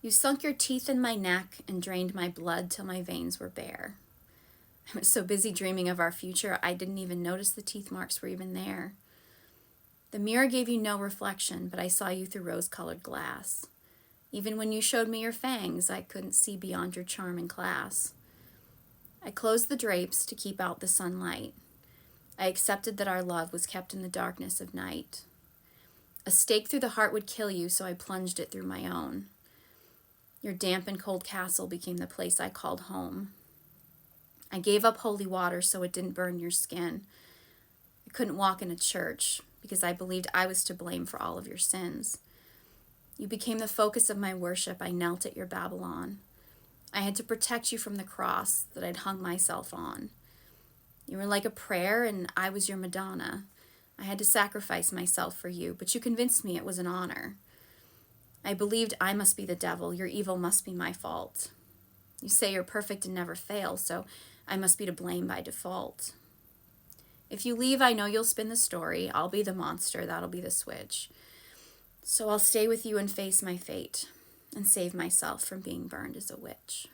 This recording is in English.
You sunk your teeth in my neck and drained my blood till my veins were bare. I was so busy dreaming of our future, I didn't even notice the teeth marks were even there. The mirror gave you no reflection, but I saw you through rose-colored glass. Even when you showed me your fangs, I couldn't see beyond your charm and class. I closed the drapes to keep out the sunlight. I accepted that our love was kept in the darkness of night. A stake through the heart would kill you, so I plunged it through my own. Your damp and cold castle became the place I called home. I gave up holy water so it didn't burn your skin. I couldn't walk in a church because I believed I was to blame for all of your sins. You became the focus of my worship. I knelt at your Babylon. I had to protect you from the cross that I'd hung myself on. You were like a prayer, and I was your Madonna. I had to sacrifice myself for you, but you convinced me it was an honor. I believed I must be the devil. Your evil must be my fault. You say you're perfect and never fail, so I must be to blame by default. If you leave, I know you'll spin the story. I'll be the monster. That'll be the switch. So I'll stay with you and face my fate and save myself from being burned as a witch.